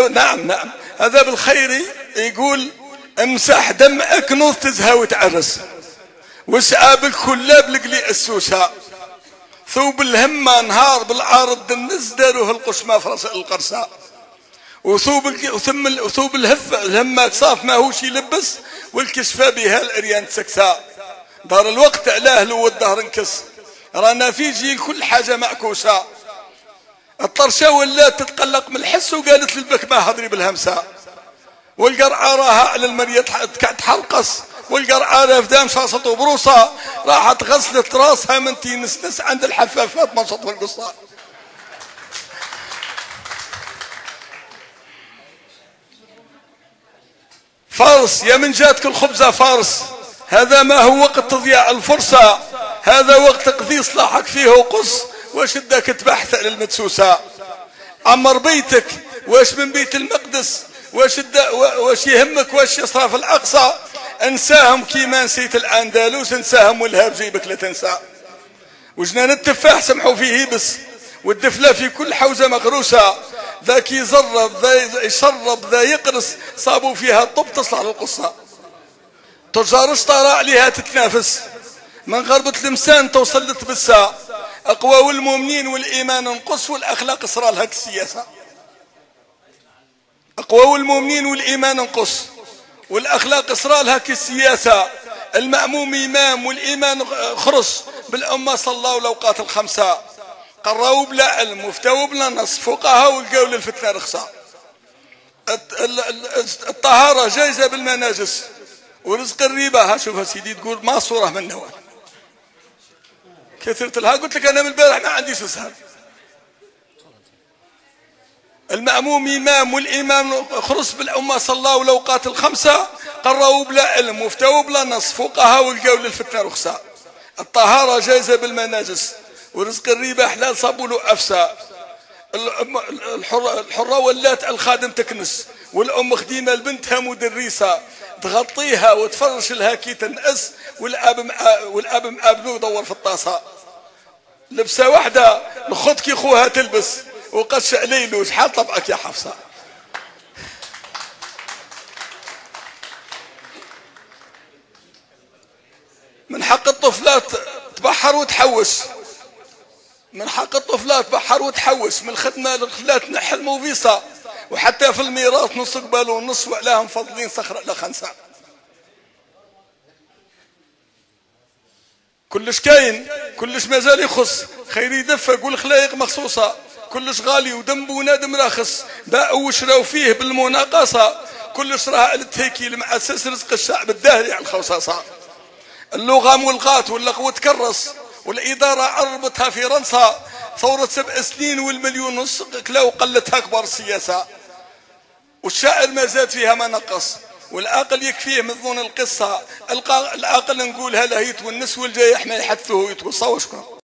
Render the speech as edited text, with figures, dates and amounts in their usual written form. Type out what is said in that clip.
نعم نعم، هذا بالخيري يقول امسح دمعك نوض تزهى وتعرس، واسعى بالكلاب لقلي السوسة، ثوب الهمة نهار بالعارض دنس داروه القشمة فرس القرصاء، وثوب الهمة صاف ما هوش يلبس، والكشفة بها العريان تسكساء، دار الوقت علاه لو الدهر انكس، رانا في جيل كل حاجة معكوسة، الطرشة ولا تتقلق من الحس وقالت للبك ما هضري بالهمسة، والقرعة راها على المرية تحرقص، والقرعة رافدام شاصت وبروصة، راحت غسلت راسها من تينسنس عند الحفافات منشط والقصة. فارس يا من جاتك الخبزة فارس، هذا ما هو وقت تضيع الفرصة، هذا وقت تقضي صلاحك فيه وقص، وشدك تبحث على المدسوسة، عمر بيتك واش من بيت المقدس، واش يهمك واش يصرف الأقصى، انساهم كيما نسيت الأندلس، انساهم والهاب جيبك لا تنسى، وجنان التفاح سمحوا فيه بس، والدفلة في كل حوزة مغروسة، ذاك يزرب ذا يشرب ذا يقرص، صابوا فيها الطب تصلح للقصة، تجار اشطراء عليها تتنافس، من غربة المسان توصل لتبسا، أقوى والمؤمنين والإيمان انقص، والأخلاق إصرار لها السياسة، أقوى والمؤمنين والإيمان انقص، والأخلاق إصرار لها السياسة، المأموم إمام والإيمان خرص، بالأمة صلوا الأوقات الخمسة، قرأوا بلا علم وفتوا بلا نص، فقهاء والقوا للفتنة رخصة، الطهارة جايزة بالمناجس، ورزق الريبة ها شوفها سيدي تقول ما صورة من نوال، كثرت لها قلت لك أنا من البارح ما عنديش أسهل، المأموم إمام والإمام خرص بالأمة صلوا الأوقات الخمسة، قرأوا بلا علم وفتوا بلا نص، فقهاء والقوا للفتنة رخصة، الطهارة جايزة بالمناجس، ورزق الريبة حلال صابوا له أفسا، الحرة ولات الخادم تكنس، والأم خديمة لبنتها مدرسة، تغطيها وتفرش لها كي تنقص، والأب مقابلو يدور في الطاسة، لبسة واحدة لخط كي خوها تلبس، وقش عليلو شحال طبعك يا حفصة. من حق الطفلات تبحر وتحوش، من حق الطفلات تبحر وتحوش، من الخدمة للخلات نحل موفيصة، وحتى في الميراث نص قبال ونص وعلاهم فضلين صخرة لخنسة، كلش كاين كلش مازال يخص، خير يدفق والخلايق مخصوصة، كلش غالي ودم ونادم راخص، باعوا وشراو فيه بالمناقصة، كلش راه التهيكي المعسس رزق الشعب الداهري على الخوصاصة، اللغة ملغات واللغو تكرس، والإدارة عربتها في رنصها، ثورة 7 سنين والمليون ونص كلاو قلتها كبار السياسة، والشاعر ما زاد فيها ما نقص، والعقل يكفيه من ظن القصة، العقل نقولها له يتونس، والجايح ما يحدثه يتوصى. وشكرا.